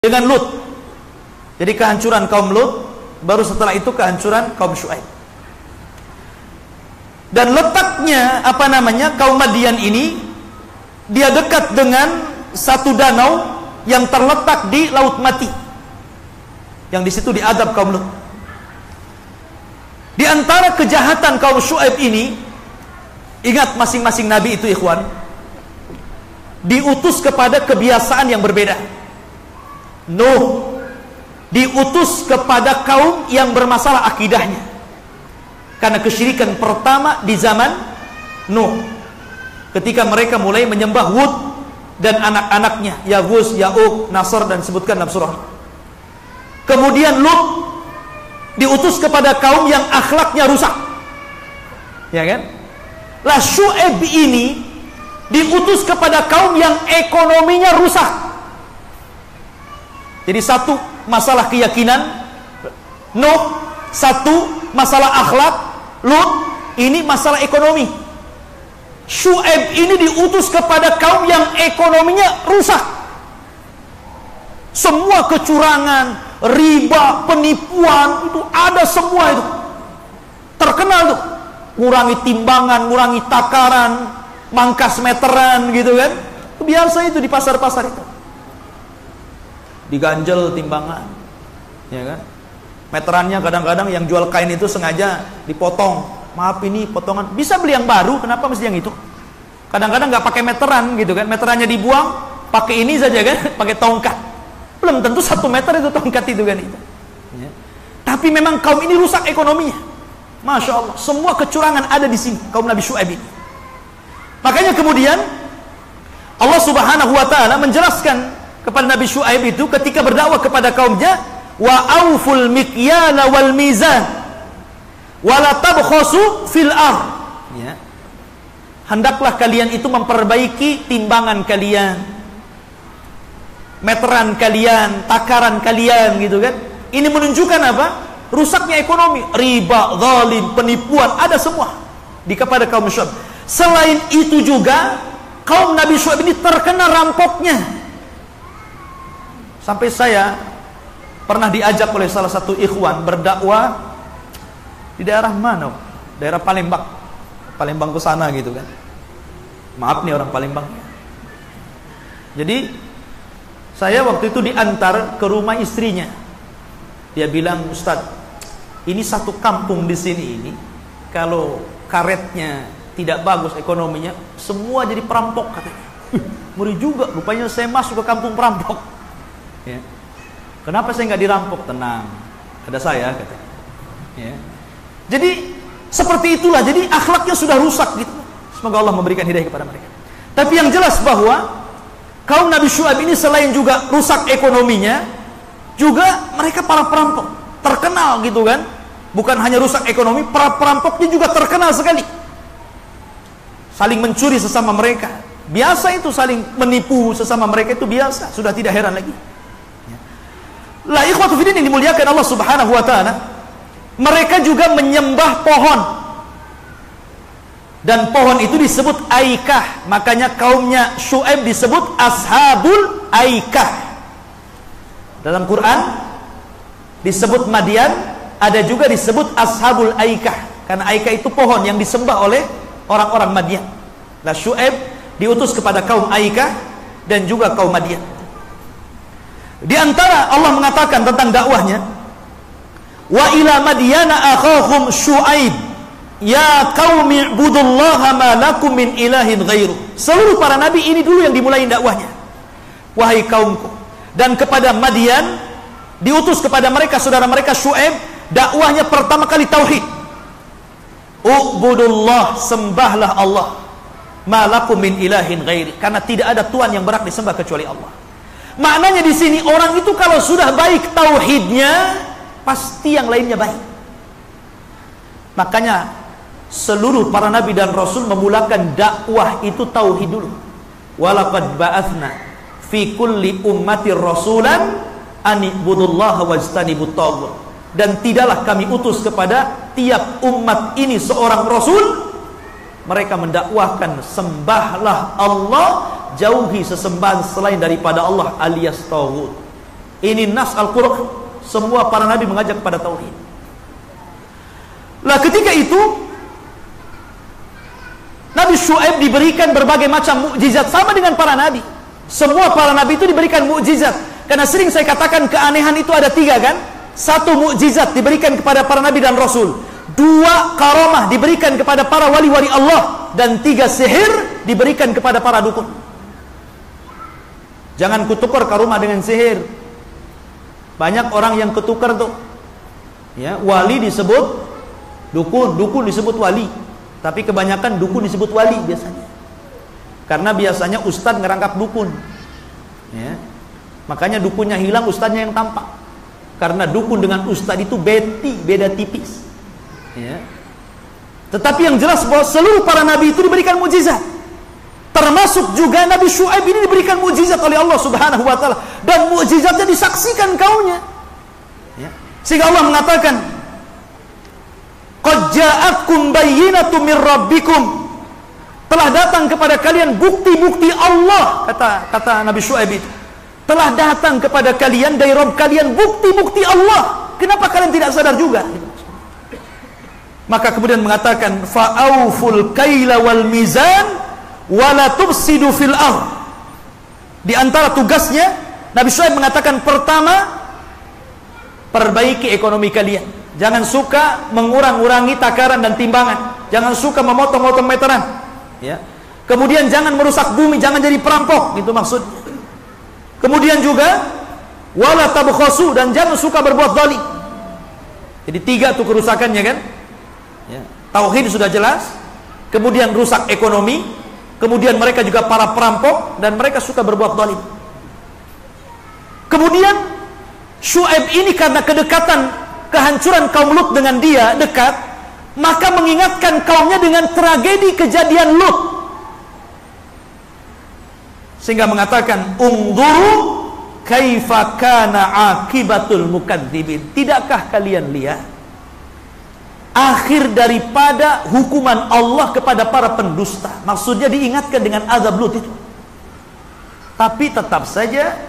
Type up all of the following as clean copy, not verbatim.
dengan Lut. Jadi kehancuran kaum Lut, baru setelah itu kehancuran kaum Syuaib. Dan letaknya kaum Madian ini, dia dekat dengan satu danau yang terletak di Laut Mati, yang di situ diadab kaum Lut. Di antara kejahatan kaum Syuaib ini, ingat masing-masing nabi itu ikhwan, diutus kepada kebiasaan yang berbeda. Nuh diutus kepada kaum yang bermasalah akidahnya, karena kesyirikan pertama di zaman Nuh, ketika mereka mulai menyembah Wud dan anak-anaknya Yaguz, Ya'uq, Nasr, dan sebutkan dalam surah. Kemudian Lut diutus kepada kaum yang akhlaknya rusak, ya kan? Lah Syuaib ini diutus kepada kaum yang ekonominya rusak. Jadi satu masalah keyakinan Nuh, satu masalah akhlak Lut, ini masalah ekonomi. Syuaib ini diutus kepada kaum yang ekonominya rusak. Semua kecurangan, riba, penipuan, itu ada semua itu. Terkenal tuh. Ngurangi timbangan, ngurangi takaran, mangkas meteran gitu kan. Itu biasa itu di pasar-pasar itu. Diganjel timbangan, ya kan? Meterannya kadang-kadang yang jual kain itu sengaja dipotong. Maaf, ini potongan, bisa beli yang baru, kenapa mesti yang itu? Kadang-kadang nggak pakai meteran gitu kan, meterannya dibuang, pakai ini saja kan, pakai tongkat. Belum tentu 1 meter itu tongkat itu kan itu. Ya. Tapi memang kaum ini rusak ekonominya. Masya Allah, semua kecurangan ada di sini kaum Nabi Syuaib ini. Makanya kemudian Allah Subhanahu Wa Taala menjelaskan kepada Nabi Syuaib itu ketika berdakwah kepada kaumnya, wa auful mikyala wal mizan wa la tabkhasu fil ard, ya. Hendaklah kalian itu memperbaiki timbangan kalian, meteran kalian, takaran kalian gitu kan. Ini menunjukkan apa? Rusaknya ekonomi, riba, zalim, penipuan, ada semua di kepada kaum Syuaib. Selain itu juga kaum Nabi Syuaib ini terkena rampoknya. Sampai saya pernah diajak oleh salah satu ikhwan berdakwah di daerah mana? Daerah Palembang. Palembang ke sana gitu kan. Maaf nih orang Palembang. Jadi saya waktu itu diantar ke rumah istrinya. Dia bilang, "Ustadz, ini satu kampung di sini ini, kalau karetnya tidak bagus ekonominya, semua jadi perampok," katanya. Ngeri juga, rupanya saya masuk ke kampung perampok. Ya. Kenapa saya nggak dirampok? Tenang, ada saya, katanya. Ya. Jadi seperti itulah. Jadi akhlaknya sudah rusak gitu. Semoga Allah memberikan hidayah kepada mereka. Tapi yang jelas bahwa kaum Nabi Syuaib ini selain juga rusak ekonominya, juga mereka para perampok terkenal gitu kan. Bukan hanya rusak ekonomi, para perampoknya juga terkenal sekali. Saling mencuri sesama mereka. Biasa itu saling menipu sesama mereka, itu biasa. Sudah tidak heran lagi. La ikhwatu fiddin yang dimuliakan Allah Subhanahu Wa Taala, mereka juga menyembah pohon, dan pohon itu disebut Aikah. Makanya kaumnya Syuaib disebut Ashabul Aikah. Dalam Quran disebut Madian, ada juga disebut Ashabul Aikah, karena Aikah itu pohon yang disembah oleh orang-orang Madian. Nah, Syuaib diutus kepada kaum Aikah dan juga kaum Madian. Di antara Allah mengatakan tentang dakwahnya, wa ila madyana akhahum Syuaib ya qaumi ibudullaha ma lakum min ilahin ghairu. Seluruh para nabi ini dulu yang dimulai dakwahnya. Wahai kaumku. Dan kepada Madian diutus kepada mereka saudara mereka Syuaib, dakwahnya pertama kali tauhid. Ubudullah, sembahlah Allah, ma lakum min ilahin ghairi, karena tidak ada Tuhan yang berhak disembah kecuali Allah. Maknanya di sini orang itu kalau sudah baik tauhidnya, pasti yang lainnya baik. Makanya seluruh para nabi dan rasul memulakan dakwah itu tauhid dulu. Walaqad ba'atsna fi kulli ummatir rasulan an ibudullaha wajtanibut taghut. Dan tidaklah kami utus kepada tiap umat ini seorang rasul, mereka mendakwahkan sembahlah Allah, jauhi sesembahan selain daripada Allah alias tauhid. Ini nas Al-Quran. Semua para nabi mengajak kepada tauhid. Lah ketika itu Nabi Syuaib diberikan berbagai macam mukjizat sama dengan para nabi. Semua para nabi itu diberikan mukjizat. Karena sering saya katakan keanehan itu ada 3 kan? 1 mukjizat diberikan kepada para nabi dan rasul. 2 karamah diberikan kepada para wali-wali Allah. Dan 3 sihir diberikan kepada para dukun. Jangan kutukar karomah dengan sihir. Banyak orang yang ketukar tuh. Ya, wali disebut dukun, dukun disebut wali. Tapi kebanyakan dukun disebut wali biasanya. Karena biasanya ustadz ngerangkap dukun. Ya. Makanya dukunnya hilang, ustadznya yang tampak. Karena dukun dengan ustadz itu beda tipis. Ya. Tetapi yang jelas bahwa seluruh para nabi itu diberikan mukjizat. Termasuk juga Nabi Syuaib ini diberikan mukjizat oleh Allah Subhanahu wa taala, dan mukjizatnya disaksikan kaumnya. Ya. Sehingga Allah mengatakan, "Qad ja'akum bayyinatun min rabbikum." Telah datang kepada kalian bukti-bukti Allah, kata Nabi Syuaib itu. Telah datang kepada kalian dari Rabb kalian bukti-bukti Allah. Kenapa kalian tidak sadar juga? Maka kemudian mengatakan, "Fa'auful kaila wal mizan wala tufsidu fil ardh." Di antara tugasnya Nabi Syuaib mengatakan, pertama, perbaiki ekonomi kalian. Jangan suka mengurang-urangi takaran dan timbangan. Jangan suka memotong-motong meteran. Ya. Kemudian jangan merusak bumi, jangan jadi perampok, itu maksudnya. Kemudian juga wala tabkhasu, dan jangan suka berbuat zalim. Jadi 3 tuh kerusakannya kan? Ya. Tauhid sudah jelas. Kemudian rusak ekonomi. Kemudian mereka juga para perampok dan mereka suka berbuat zalim. Kemudian Syuaib ini karena kedekatan, kehancuran kaum Lut dengan dia dekat, maka mengingatkan kaumnya dengan tragedi kejadian Lut. Sehingga mengatakan, "Ungduru kaifa kana akibatul mukadzibin." Tidakkah kalian lihat akhir daripada hukuman Allah kepada para pendusta? Maksudnya diingatkan dengan azab Lut itu. Tapi tetap saja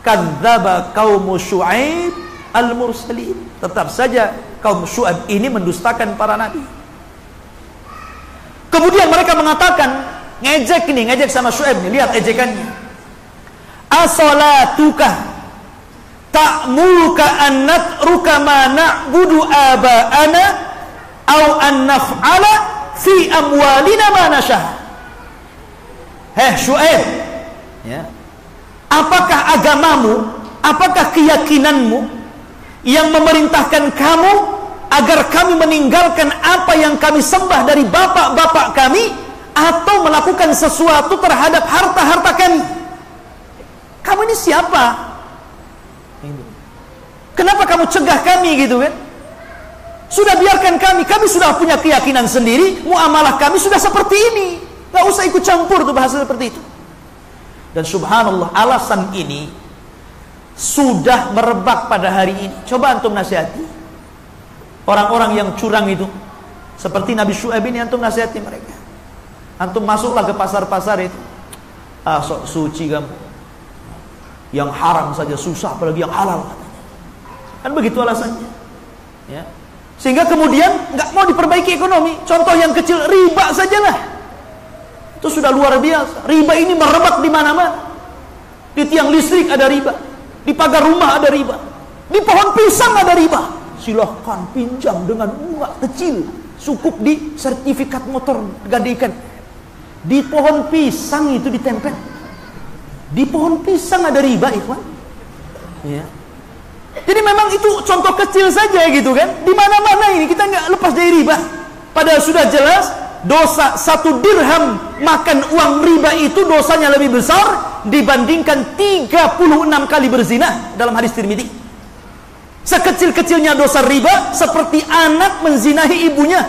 kadzdzaba qaum Syuaib al-mursalin. Tetap saja kaum Syuaib ini mendustakan para nabi. Kemudian mereka mengatakan, ngejek sama Syuaib nih, lihat ejekannya. "Asolatuka ta'muruka an natruka ma na'budu aba'ana au an naf'ala fi amwalina ma nasyah." Syuaib, ya. Apakah agamamu, apakah keyakinanmu yang memerintahkan kamu agar kami meninggalkan apa yang kami sembah dari bapak-bapak kami, atau melakukan sesuatu terhadap harta-harta kami? Kamu ini siapa? Kenapa kamu cegah kami gitu kan? Sudah biarkan kami sudah punya keyakinan sendiri, muamalah kami sudah seperti ini. Gak usah ikut campur tuh bahasa seperti itu. Dan subhanallah, alasan ini sudah merebak pada hari ini. Coba antum nasihati orang-orang yang curang itu, seperti Nabi Syuaib ini, antum nasihati mereka. Antum masuklah ke pasar-pasar itu, sok suci kamu, yang haram saja susah, apalagi yang halal, kan begitu alasannya, ya. Sehingga kemudian nggak mau diperbaiki ekonomi. Contoh yang kecil, riba sajalah, itu sudah luar biasa. Riba ini merebak di mana-mana. Di tiang listrik ada riba, di pagar rumah ada riba, di pohon pisang ada riba. Silahkan pinjam dengan bunga kecil, cukup di sertifikat motor gadaikan. Di pohon pisang itu ditempel. Di pohon pisang ada riba, ikhwan. Ya. Jadi memang itu contoh kecil saja gitu kan. Di mana-mana ini kita nggak lepas dari riba. Padahal sudah jelas dosa 1 dirham makan uang riba itu dosanya lebih besar dibandingkan 36 kali berzina dalam hadis Tirmidzi. Sekecil-kecilnya dosa riba seperti anak menzinahi ibunya.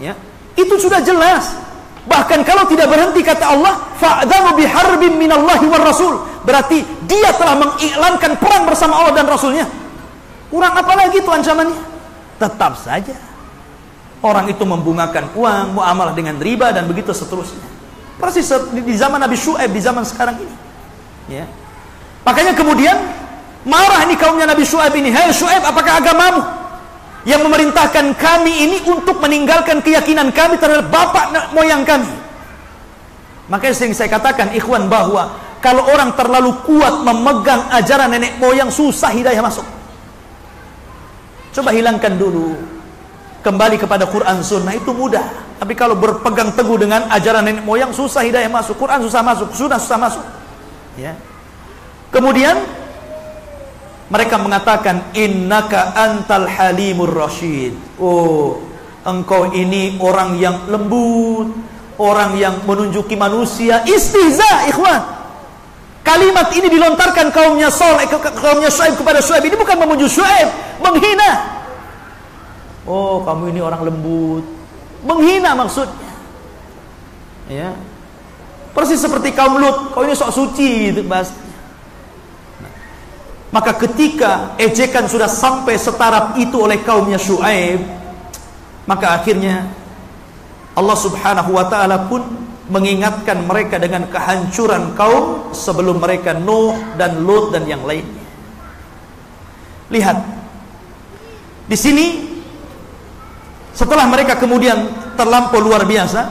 Ya, itu sudah jelas. Bahkan kalau tidak berhenti, kata Allah, fa'dharu biharbin minallahi war rasul. Berarti dia telah mengiklankan perang bersama Allah dan Rasulnya. Kurang apa lagi itu ancamannya? Tetap saja orang itu membungakan uang, muamalah dengan riba, dan begitu seterusnya. Persis di zaman Nabi Syuaib, di zaman sekarang ini. Ya. Makanya kemudian Marah ini kaumnya Nabi Syuaib ini. Hai Syuaib, apakah agamamu yang memerintahkan kami ini untuk meninggalkan keyakinan kami terhadap bapak moyang kami? Makanya sering saya katakan ikhwan, bahwa kalau orang terlalu kuat memegang ajaran nenek moyang, susah hidayah masuk. Coba hilangkan dulu, kembali kepada Quran Sunnah, itu mudah. Tapi kalau berpegang teguh dengan ajaran nenek moyang, susah hidayah masuk. Quran susah masuk, Sunnah susah masuk, ya. Kemudian mereka mengatakan, innaka antal halimur rasyid. Oh, engkau ini orang yang lembut, orang yang menunjuki manusia. Istihza, ikhwan. Kalimat ini dilontarkan kaumnya kaumnya Syuaib kepada Syuaib. Ini bukan memuji Syuaib, menghina. Oh, kamu ini orang lembut, menghina maksudnya, ya. Persis seperti kaum Lut, kau ini sok suci, itu bahasa. Maka ketika ejekan sudah sampai setaraf itu oleh kaumnya Syuaib, maka akhirnya Allah Subhanahu wa ta'ala pun mengingatkan mereka dengan kehancuran kaum sebelum mereka, Nuh dan Lut dan yang lainnya. Lihat di sini, setelah mereka kemudian terlampau luar biasa,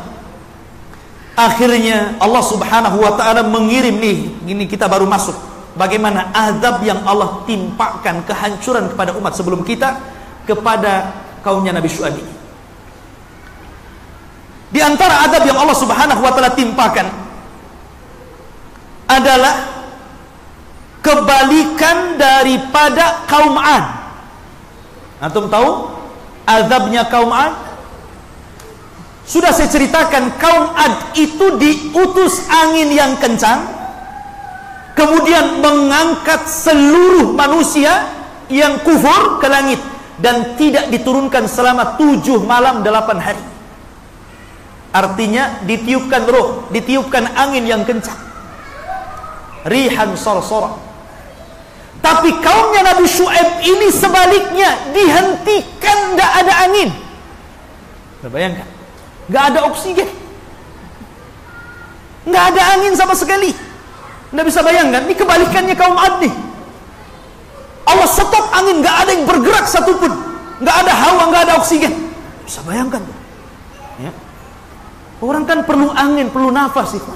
akhirnya Allah Subhanahu wa ta'ala mengirim nih, ini kita baru masuk bagaimana azab yang Allah timpakan, kehancuran kepada umat sebelum kita, kepada kaumnya Nabi Syuaib ini. Di antara azab yang Allah Subhanahu wa ta'ala timpakan adalah kebalikan daripada kaum Ad. Antum tahu azabnya kaum Ad? Sudah saya ceritakan, kaum Ad itu diutus angin yang kencang, kemudian mengangkat seluruh manusia yang kufur ke langit, dan tidak diturunkan selama 7 malam 8 hari. Artinya ditiupkan roh, ditiupkan angin yang kencang, rihan sarsara. Tapi kaumnya Nabi Syuaib ini sebaliknya, dihentikan, tidak ada angin. Bayangkan, nggak ada oksigen, nggak ada angin sama sekali. Nggak bisa bayangkan, ini kebalikannya kaum Ad nih. Allah stop angin, nggak ada yang bergerak satupun, nggak ada hawa, nggak ada oksigen. Bisa bayangkan tuh, ya. Orang kan perlu angin, perlu nafas itu.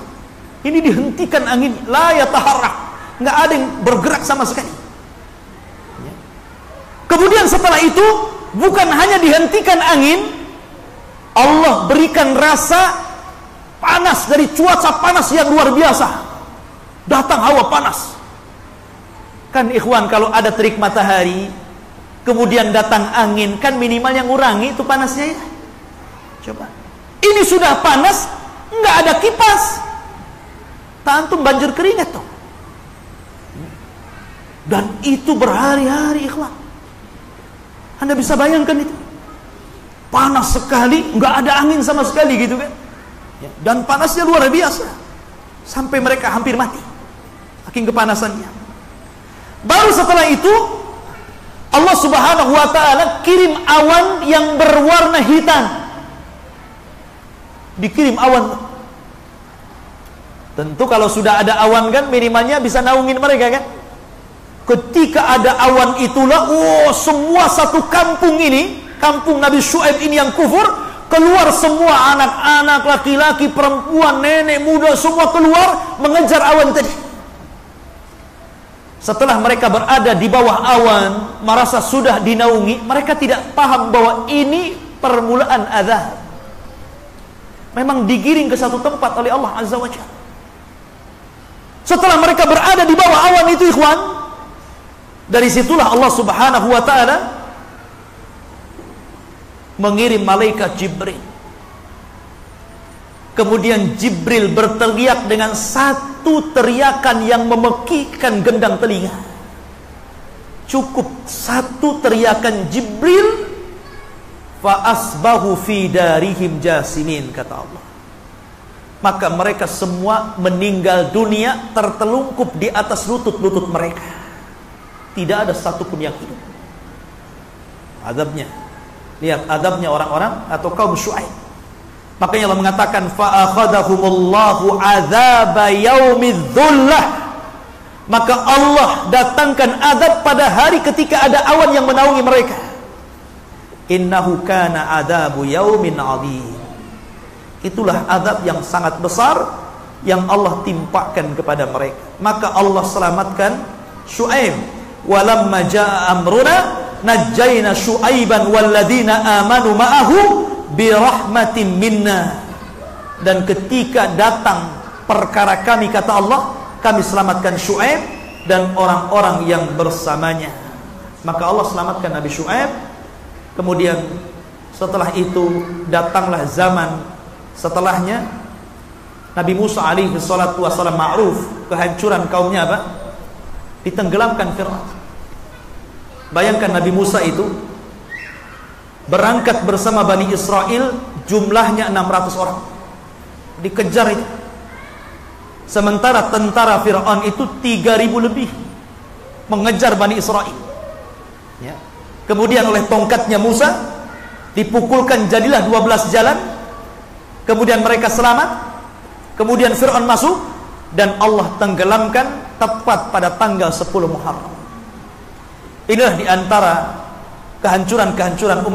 Ini dihentikan angin, la yataharrak, nggak ada yang bergerak sama sekali, ya. Kemudian setelah itu, bukan hanya dihentikan angin, Allah berikan rasa panas dari cuaca panas yang luar biasa. Datang hawa panas. Kan ikhwan, kalau ada terik matahari kemudian datang angin, kan minimal yang ngurangi itu panasnya, ya. Coba, ini sudah panas, nggak ada kipas, tantum banjir keringat tuh. Dan itu berhari-hari, ikhwan. Anda bisa bayangkan itu, panas sekali, nggak ada angin sama sekali gitu kan, ya. Dan panasnya luar biasa, sampai mereka hampir mati saking kepanasannya. Baru setelah itu Allah Subhanahu wa ta'ala kirim awan yang berwarna hitam. Dikirim awan. Tentu kalau sudah ada awan kan minimalnya bisa naungin mereka kan. Ketika ada awan itulah, semua satu kampung ini, kampung Nabi Syuaib ini yang kufur, keluar semua, anak-anak, laki-laki, perempuan, nenek, muda, semua keluar mengejar awan tadi. Setelah mereka berada di bawah awan, merasa sudah dinaungi, mereka tidak paham bahwa ini permulaan azab. Memang digiring ke satu tempat oleh Allah Azza wa Jalla. Setelah mereka berada di bawah awan itu, ikhwan, dari situlah Allah Subhanahu wa ta'ala mengirim malaikat Jibril. Kemudian Jibril berteriak dengan satu teriakan yang memekikkan gendang telinga. Cukup satu teriakan Jibril, fa asbahu fi darihim jasimin, kata Allah. Maka mereka semua meninggal dunia tertelungkup di atas lutut-lutut mereka. Tidak ada satupun yang hidup. Adabnya, lihat adabnya orang-orang atau kaum Syuaib. Makanya Allah mengatakan fa akhadahumullahu adzaba yaumidz dzullah. maka Allah datangkan azab pada hari ketika ada awan yang menaungi mereka. Innahu kana adabu yaumin adzim. Itulah azab yang sangat besar yang Allah timpakan kepada mereka. Maka Allah selamatkan Syuaib. Walamma jaa amruna najjayna Syuaiban walladzina amanu ma'ahu birahmatin minna. Dan ketika datang perkara kami, kata Allah, kami selamatkan Syuaib dan orang-orang yang bersamanya. Maka Allah selamatkan Nabi Syuaib. Kemudian setelah itu datanglah zaman setelahnya, Nabi Musa alaihi salatu wassalam, ma'ruf kehancuran kaumnya apa? Ditenggelamkan Fir'aun. Bayangkan Nabi Musa itu berangkat bersama Bani Israel, jumlahnya 600 orang, dikejar itu. Sementara tentara Fir'aun itu 3.000 lebih mengejar Bani Israel, ya. Kemudian oleh tongkatnya Musa dipukulkan, jadilah 12 jalan. Kemudian mereka selamat. Kemudian Fir'aun masuk dan Allah tenggelamkan tepat pada tanggal 10 Muharram. Inilah diantara kehancuran-kehancuran umat